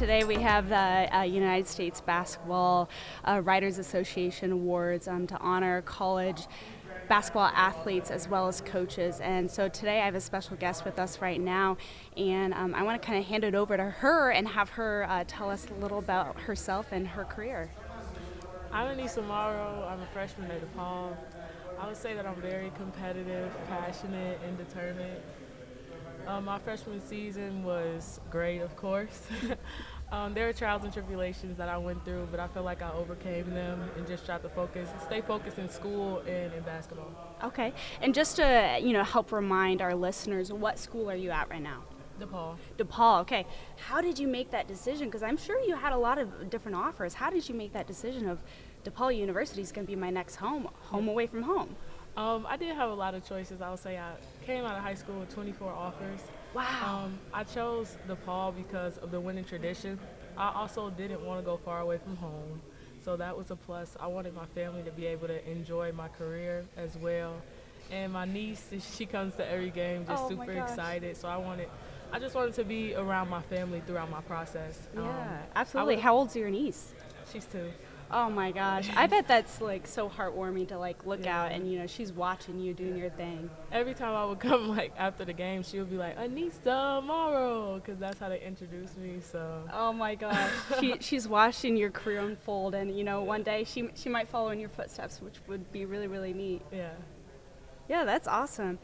today we have the United States Basketball Writers Association Awards to honor college basketball athletes as well as coaches. And so today I have a special guest with us right now, and I want to kind of hand it over to her and have her tell us a little about herself and her career. I'm Aneesah Morrow. I'm a freshman at DePaul. I would say that I'm very competitive, passionate, and determined. My freshman season was great, of course. There were trials and tribulations that I went through, but I feel like I overcame them and just tried to stay focused in school and in basketball. Okay, and just to help remind our listeners, what school are you at right now? DePaul. DePaul, okay. How did you make that decision? Because I'm sure you had a lot of different offers. How did you make that decision of DePaul University is going to be my next home away from home? I did have a lot of choices. I would say I came out of high school with 24 offers. Wow. I chose DePaul because of the winning tradition. I also didn't want to go far away from home, so that was a plus. I wanted my family to be able to enjoy my career as well. And my niece, she comes to every game just super excited, so I just wanted to be around my family throughout my process. Yeah, absolutely. How old's your niece? She's 2. Oh my gosh, I bet that's like so heartwarming to like look out and she's watching you doing your thing. Every time I would come like after the game, she would be like, Aneesah Morrow, because that's how they introduced me. So. Oh my gosh, she's watching your career unfold, and one day she might follow in your footsteps, which would be really, really neat. Yeah. Yeah, that's awesome.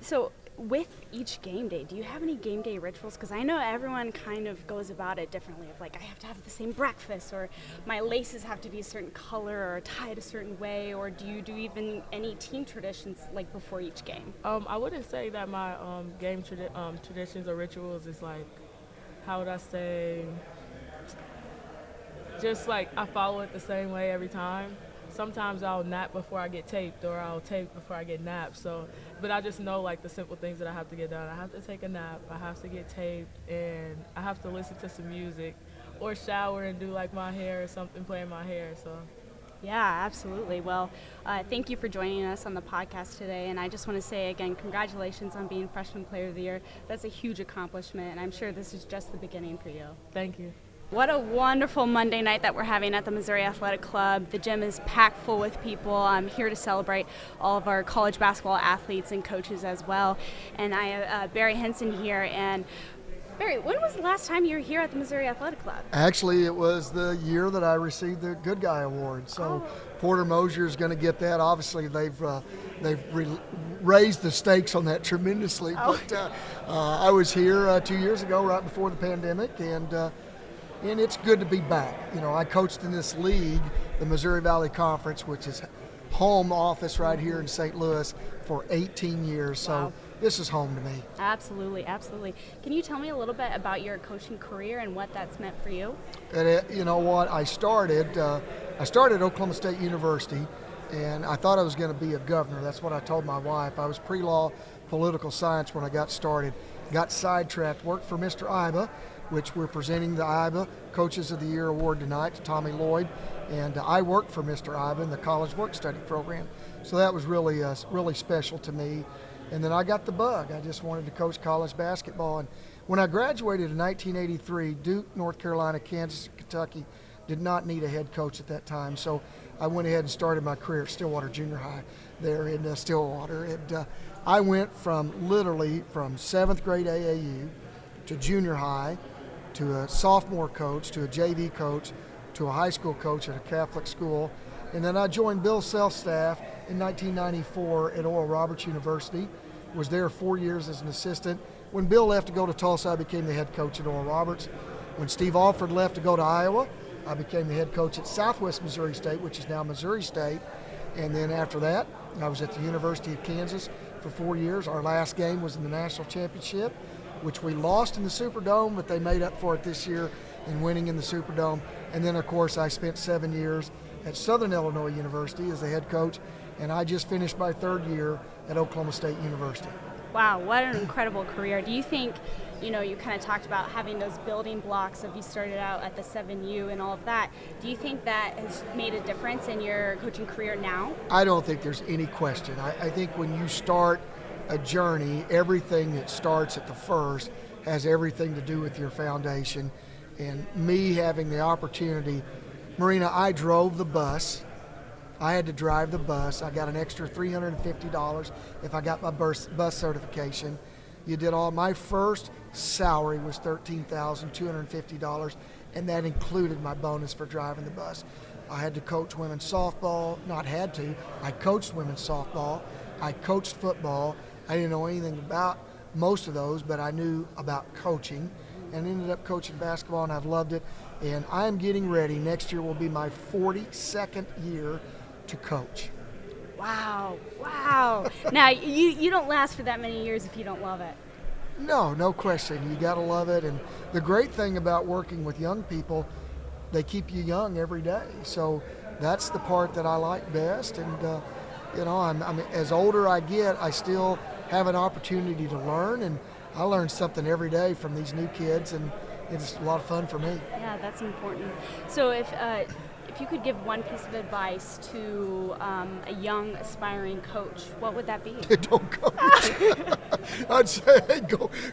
So with each game day, do you have any game day rituals? Because I know everyone kind of goes about it differently. Of like, I have to have the same breakfast, or my laces have to be a certain color or tied a certain way, or do you do even any team traditions like before each game? I wouldn't say that my game traditions or rituals is like, how would I say, just like I follow it the same way every time. Sometimes I'll nap before I get taped, or I'll tape before I get napped. But I just know like the simple things that I have to get done. I have to take a nap, I have to get taped, and I have to listen to some music, or shower and do like my hair or something, playing my hair. So. Yeah, absolutely. Well, thank you for joining us on the podcast today. And I just want to say again, congratulations on being Freshman Player of the Year. That's a huge accomplishment, and I'm sure this is just the beginning for you. Thank you. What a wonderful Monday night that we're having at the Missouri Athletic Club. The gym is packed full with people. I'm here to celebrate all of our college basketball athletes and coaches as well. And I have Barry Hinson here. And Barry, when was the last time you were here at the Missouri Athletic Club? Actually, it was the year that I received the Good Guy Award. So Porter Mosier is going to get that. Obviously, they've raised the stakes on that tremendously. But I was here 2 years ago, right before the pandemic, and it's good to be back. I coached in this league, the Missouri Valley Conference, which is home office right here in St. Louis, for 18 years. So this is home to me. Absolutely, absolutely. Can you tell me a little bit about your coaching career and what that's meant for you? And you know what? I started at Oklahoma State University, and I thought I was going to be a governor. That's what I told my wife. I was pre-law political science when I got started. Got sidetracked, worked for Mr. Iba, which we're presenting the IBA Coaches of the Year Award tonight to Tommy Lloyd. And I worked for Mr. IBA in the college work study program. So that was really special to me. And then I got the bug. I just wanted to coach college basketball. And when I graduated in 1983, Duke, North Carolina, Kansas, and Kentucky did not need a head coach at that time. So I went ahead and started my career at Stillwater Junior High there in Stillwater. And I went from 7th grade AAU to junior high, to a sophomore coach, to a JV coach, to a high school coach at a Catholic school. And then I joined Bill Self's staff in 1994 at Oral Roberts University. Was there 4 years as an assistant. When Bill left to go to Tulsa, I became the head coach at Oral Roberts. When Steve Alford left to go to Iowa, I became the head coach at Southwest Missouri State, which is now Missouri State. And then after that, I was at the University of Kansas for 4 years. Our last game was in the national championship, which we lost in the Superdome, but they made up for it this year in winning in the Superdome. And then, of course, I spent 7 years at Southern Illinois University as the head coach, and I just finished my 3rd year at Oklahoma State University. Wow, what an incredible career. Do you think, you kind of talked about having those building blocks of you started out at the 7U and all of that. Do you think that has made a difference in your coaching career now? I don't think there's any question. I think when you start a journey, everything that starts at the first has everything to do with your foundation. And me having the opportunity, Marina, I drove the bus. I had to drive the bus. I got an extra $350 if I got my bus certification. You did all. My first salary was $13,250, and that included my bonus for driving the bus. I had to coach women's softball. Not had to. I coached women's softball. I coached football. I didn't know anything about most of those, but I knew about coaching, and ended up coaching basketball, and I've loved it. And I am getting ready. Next year will be my 42nd year to coach. Wow. Now, you don't last for that many years if you don't love it. No question. You got to love it. And the great thing about working with young people, they keep you young every day. So that's the part that I like best. And, I'm as older I get, I still have an opportunity to learn. And I learn something every day from these new kids, and it's a lot of fun for me. Yeah, that's important. So if you could give one piece of advice to a young aspiring coach, what would that be? Don't coach. I'd say, hey,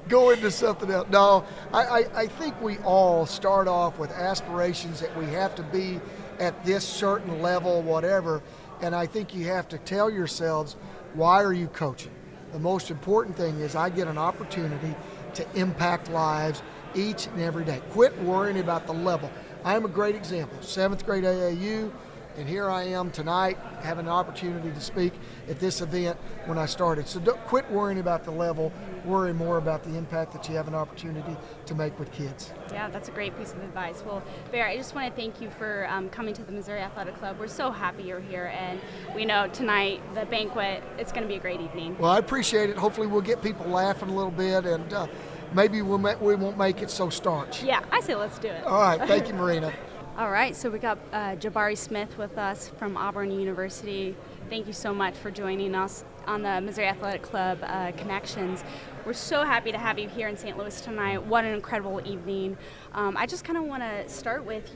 go into something else. No, I think we all start off with aspirations that we have to be at this certain level, whatever. And I think you have to tell yourselves, why are you coaching? The most important thing is I get an opportunity to impact lives each and every day. Quit worrying about the level. I am a great example. 7th grade AAU, and here I am tonight having an opportunity to speak at this event when I started. So don't quit worrying about the level. Worry more about the impact that you have an opportunity to make with kids. Yeah, that's a great piece of advice. Well, Bear, I just want to thank you for coming to the Missouri Athletic Club. We're so happy you're here, and we know tonight, the banquet, it's going to be a great evening. Well, I appreciate it. Hopefully we'll get people laughing a little bit, and maybe we won't make it so staunch. Yeah, I say let's do it. All right. Thank you, Marina. All right, so we got Jabari Smith with us from Auburn University. Thank you so much for joining us on the Missouri Athletic Club Connections. We're so happy to have you here in St. Louis tonight. What an incredible evening. I just kind of want to start with,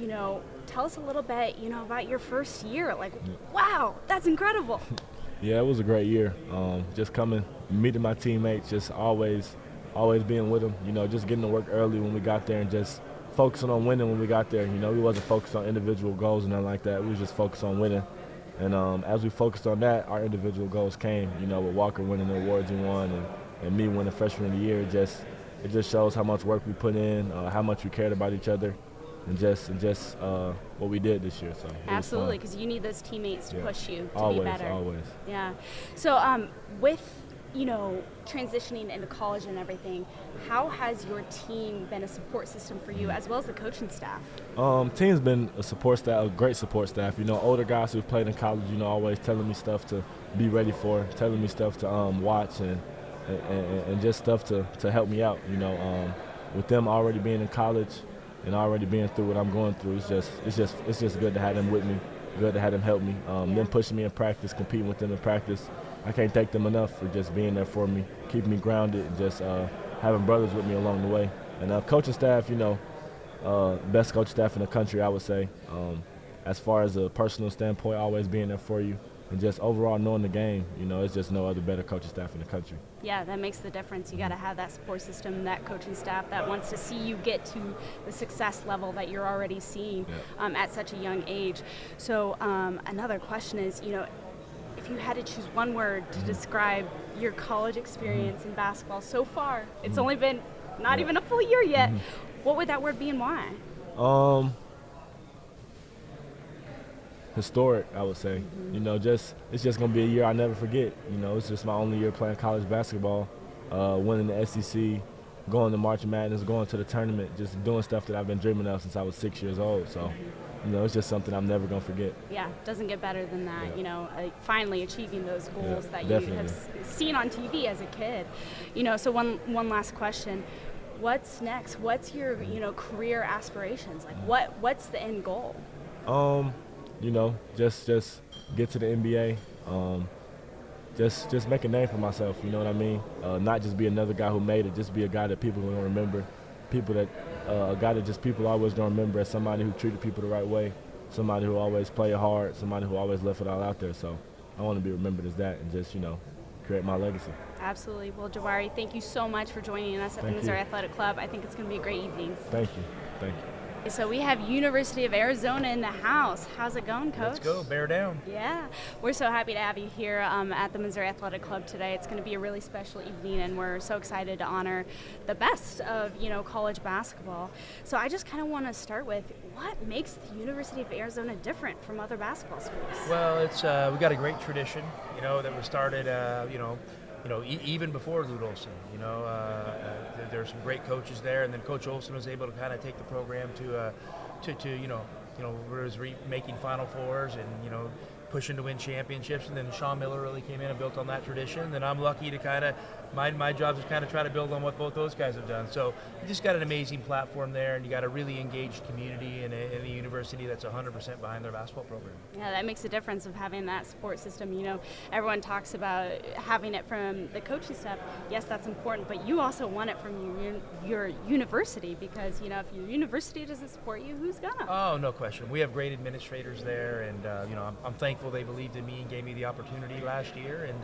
tell us a little bit, about your first year. Like, wow, that's incredible. Yeah, it was a great year. Just meeting my teammates, just always being with them, just getting to work early when we got there and just focusing on winning when we got there. We wasn't focused on individual goals and nothing like that. We was just focused on winning. And as we focused on that, our individual goals came, with Walker winning the awards he won and me winning Freshman of the Year. It just shows how much work we put in, how much we cared about each other, and just what we did this year. So absolutely, because you need those teammates to push you to always, be better. Always. Yeah. So with transitioning into college and everything, how has your team been a support system for you, as well as the coaching staff? Team's been a great support staff. Older guys who've played in college, always telling me stuff to be ready for, telling me stuff to watch and just stuff to help me out. With them already being in college and already being through what I'm going through, it's just good to have them with me, good to have them help me. Them pushing me in practice, competing with them in practice. I can't thank them enough for just being there for me, keeping me grounded, and just having brothers with me along the way. And coaching staff, best coaching staff in the country, I would say. As far as a personal standpoint, always being there for you, and just overall knowing the game, it's just no other better coaching staff in the country. Yeah, that makes the difference. You got to have that support system, that coaching staff that wants to see you get to the success level that you're already seeing at such a young age. So another question is, if you had to choose one word to describe your college experience in basketball so far, it's only been not even a full year yet, what would that word be and why? Historic, I would say. It's just going to be a year I'll never forget. It's just my only year playing college basketball, winning the SEC, going to March Madness, going to the tournament, just doing stuff that I've been dreaming of since I was 6 years old. So, it's just something I'm never going to forget. Yeah, doesn't get better than that, finally achieving those goals that definitely. You have seen on TV as a kid. So one last question. What's next? What's your, career aspirations? Like, what's the end goal? Just get to the NBA. Just make a name for myself, you know what I mean? Not just be another guy who made it, just be a guy that people are going to remember. A guy that just people always going to remember as somebody who treated people the right way, somebody who always played hard, somebody who always left it all out there. So I want to be remembered as that and just, create my legacy. Absolutely. Well, Jabari, thank you so much for joining us at the Missouri Athletic Club. I think it's going to be a great evening. Thank you. So we have University of Arizona in the house. How's it going, Coach? Let's go, bear down. Yeah, we're so happy to have you here at the Missouri Athletic Club today. It's going to be a really special evening, and we're so excited to honor the best of college basketball. So I just kind of want to start with what makes the University of Arizona different from other basketball schools. Well, it's we got a great tradition, that was started, even before Lute Olson. There's some great coaches there, and then Coach Olson was able to kind of take the program to was making Final Fours and pushing to win championships, and then Sean Miller really came in and built on that tradition. And I'm lucky to kind of my job is kind of try to build on what both those guys have done. So you just got an amazing platform there, and you got a really engaged community and a university that's 100% behind their basketball program. Yeah, that makes a difference of having that support system. Everyone talks about having it from the coaching staff. Yes, that's important, but you also want it from your university, because if your university doesn't support you, who's gonna? Oh, no question. We have great administrators there, and I'm thankful they believed in me and gave me the opportunity last year. And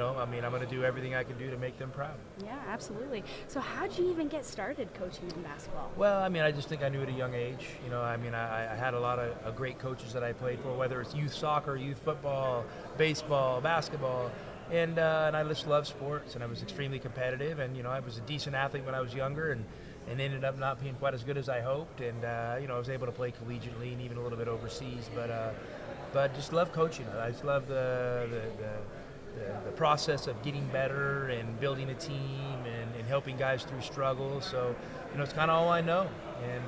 I'm going to do everything I can do to make them proud. Yeah, absolutely. So how'd you even get started coaching in basketball? Well, I just think I knew at a young age. I had a lot of great coaches that I played for, whether it's youth soccer, youth football, baseball, basketball. And I just love sports, and I was extremely competitive. And, I was a decent athlete when I was younger, and ended up not being quite as good as I hoped. And, I was able to play collegiately and even a little bit overseas. But just love coaching. I just love the process of getting better and building a team and helping guys through struggles. So, it's kind of all I know.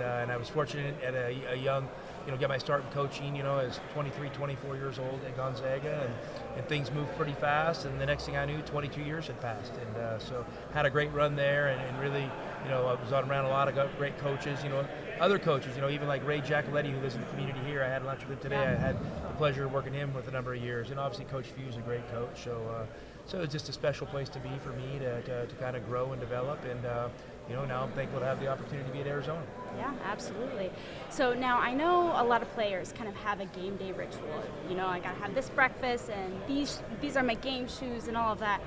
And I was fortunate at a young, get my start in coaching, as 23, 24 years old at Gonzaga, and things moved pretty fast. And the next thing I knew, 22 years had passed. And so had a great run there, and really, I was around a lot of great coaches, other coaches, even like Ray Giacoletti, who lives in the community here. I had lunch with him today. I had the pleasure of working him with a number of years. And obviously Coach Few is a great coach. So it's just a special place to be for me to kind of grow and develop. And, now I'm thankful to have the opportunity to be at Arizona. Yeah, absolutely. So now I know a lot of players kind of have a game day ritual. I got to have this breakfast, and these are my game shoes and all of that.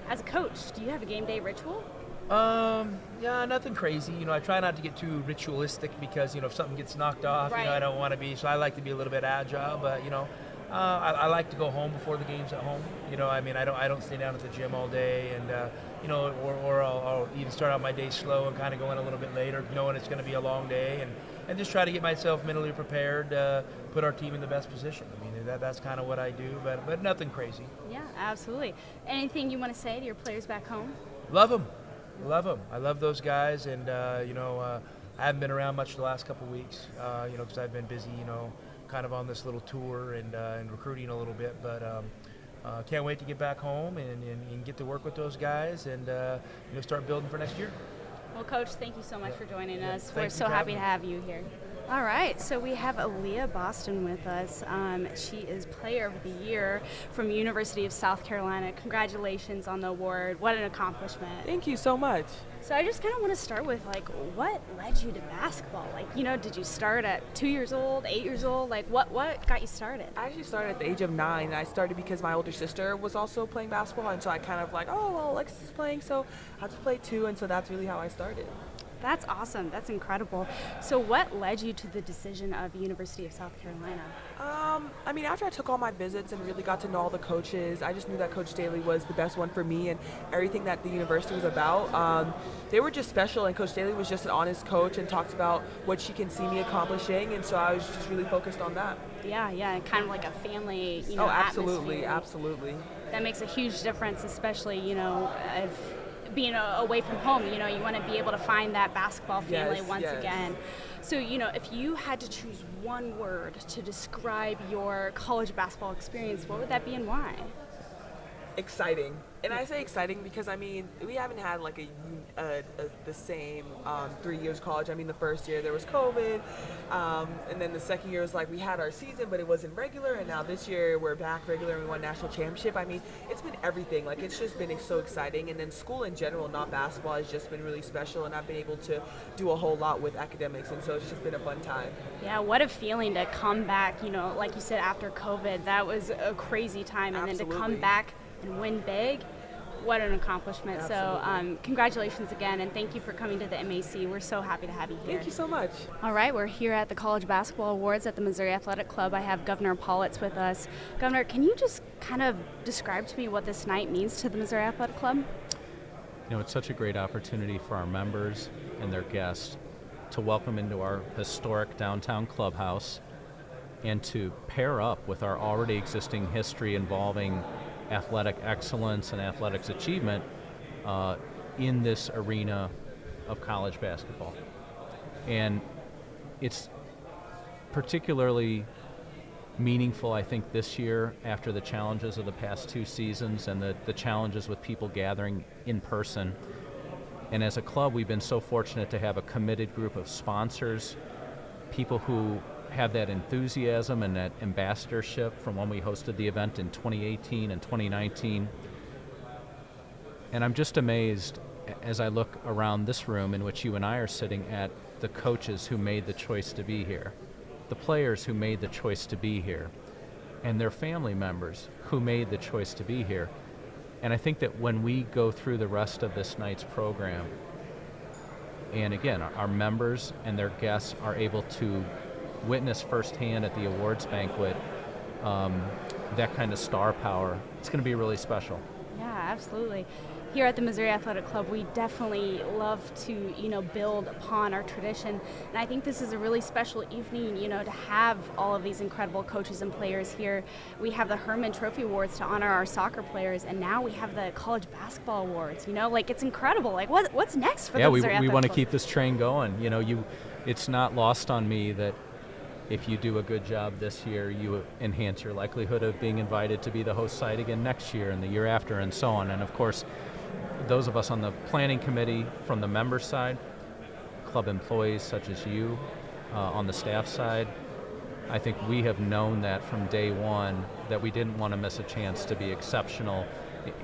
As a coach, do you have a game day ritual? Yeah, nothing crazy. I try not to get too ritualistic, because, if something gets knocked off, right. I don't want to be. So I like to be a little bit agile, but, I like to go home before the game's at home. I don't stay down at the gym all day, and, or I'll even start out my day slow and kind of go in a little bit later, knowing it's going to be a long day, and just try to get myself mentally prepared to put our team in the best position. That's kind of what I do, but nothing crazy. Yeah, absolutely. Anything you want to say to your players back home? Love them. I love those guys, and I haven't been around much the last couple of weeks, because I've been busy, kind of on this little tour and recruiting a little bit. But can't wait to get back home and get to work with those guys and start building for next year. Well, Coach, thank you so much for joining us. We're Thank you so for happy having to have you here. All right, so we have Aliyah Boston with us. She is Player of the Year from University of South Carolina. Congratulations on the award. What an accomplishment. Thank you so much. So I just kind of want to start with, what led you to basketball? Did you start at 2 years old, 8 years old? What got you started? I actually started at the age of 9. I started because my older sister was also playing basketball, and so I kind of Alexis is playing, so I'll just play too, and so that's really how I started. That's awesome. That's incredible. So what led you to the decision of University of South Carolina? After I took all my visits and really got to know all the coaches, I just knew that Coach Daly was the best one for me, and everything that the university was about. They were just special, and Coach Daly was just an honest coach and talked about what she can see me accomplishing, and so I was just really focused on that. Yeah, kind of like a family, Oh, absolutely, atmosphere. Absolutely. That makes a huge difference, especially, if being away from home, you want to be able to find that basketball family once again. So, if you had to choose one word to describe your college basketball experience, what would that be and why? Exciting. And I say exciting because, we haven't had the same 3 years of college. The first year there was COVID, and then the second year was we had our season, but it wasn't regular, and now this year we're back regular and we won national championship. It's been everything. It's just been so exciting, and then school in general, not basketball, has just been really special, and I've been able to do a whole lot with academics, and so it's just been a fun time. Yeah, what a feeling to come back, like you said, after COVID. That was a crazy time, and Absolutely. then to come back and win big. what an accomplishment. So congratulations again, and thank you for coming to the MAC. We're so happy to have you here. Thank you so much. All right, we're here at the College Basketball Awards at the Missouri Athletic Club. I have Governor Pawlitz with us. Governor, can you just kind of describe to me what this night means to the Missouri Athletic Club? You know, it's such a great opportunity for our members and their guests to welcome into our historic downtown clubhouse and to pair up with our already existing history involving athletic excellence and athletics achievement in this arena of college basketball. And it's particularly meaningful, I think, this year after the challenges of the past 2 seasons and the challenges with people gathering in person. And as a club, we've been so fortunate to have a committed group of sponsors, people who have that enthusiasm and that ambassadorship from when we hosted the event in 2018 and 2019. And I'm just amazed as I look around this room in which you and I are sitting at the coaches who made the choice to be here, the players who made the choice to be here, and their family members who made the choice to be here. And I think that when we go through the rest of this night's program, and again, our members and their guests are able to witness firsthand at the awards banquet that kind of star power, it's going to be really special. Yeah, absolutely. Here at the Missouri Athletic Club, we definitely love to, build upon our tradition. And I think this is a really special evening, to have all of these incredible coaches and players here. We have the Herman Trophy Awards to honor our soccer players, and now we have the College Basketball Awards. It's incredible. What's next for the Missouri Athletic Club? Yeah, we want to keep this train going. It's not lost on me that if you do a good job this year, you enhance your likelihood of being invited to be the host site again next year and the year after and so on. And of course, those of us on the planning committee from the member side, club employees such as you on the staff side, I think we have known that from day one that we didn't want to miss a chance to be exceptional,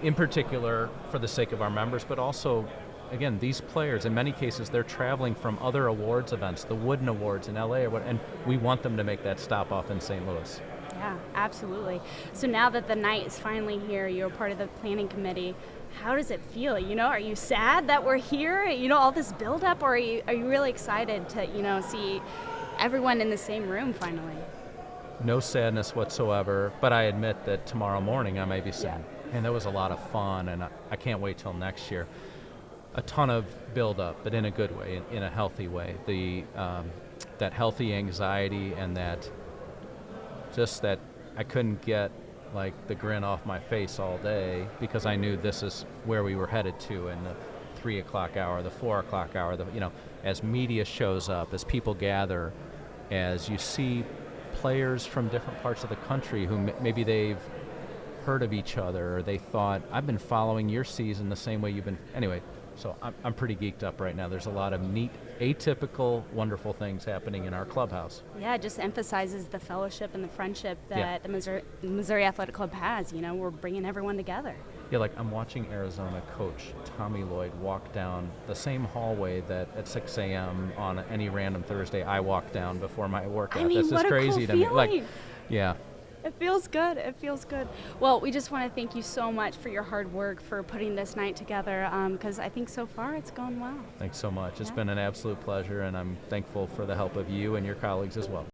in particular for the sake of our members, but also, again, these players, in many cases, they're traveling from other awards events, the Wooden Awards in LA, and we want them to make that stop off in St. Louis. Yeah, absolutely. So now that the night is finally here, you're part of the planning committee, how does it feel? Are you sad that we're here? All this build-up, or are you really excited to, see everyone in the same room finally? No sadness whatsoever, but I admit that tomorrow morning I may be sad. Yeah. And that was a lot of fun, and I can't wait till next year. A ton of build-up, but in a good way, in a healthy way. That healthy anxiety and that I couldn't get the grin off my face all day because I knew this is where we were headed to in the 3 o'clock hour, the 4 o'clock hour, as media shows up, as people gather, as you see players from different parts of the country who maybe they've heard of each other or they thought, I've been following your season the same way you've been. Anyway, so I'm pretty geeked up right now. There's a lot of neat, atypical, wonderful things happening in our clubhouse. Yeah, it just emphasizes the fellowship and the friendship that the Missouri Athletic Club has. We're bringing everyone together. Yeah, I'm watching Arizona coach Tommy Lloyd walk down the same hallway that at 6 a.m. on any random Thursday I walk down before my workout. This is crazy to me. Yeah. It feels good. It feels good. Well, we just want to thank you so much for your hard work for putting this night together because I think so far it's gone well. Thanks so much. It's been an absolute pleasure, and I'm thankful for the help of you and your colleagues as well.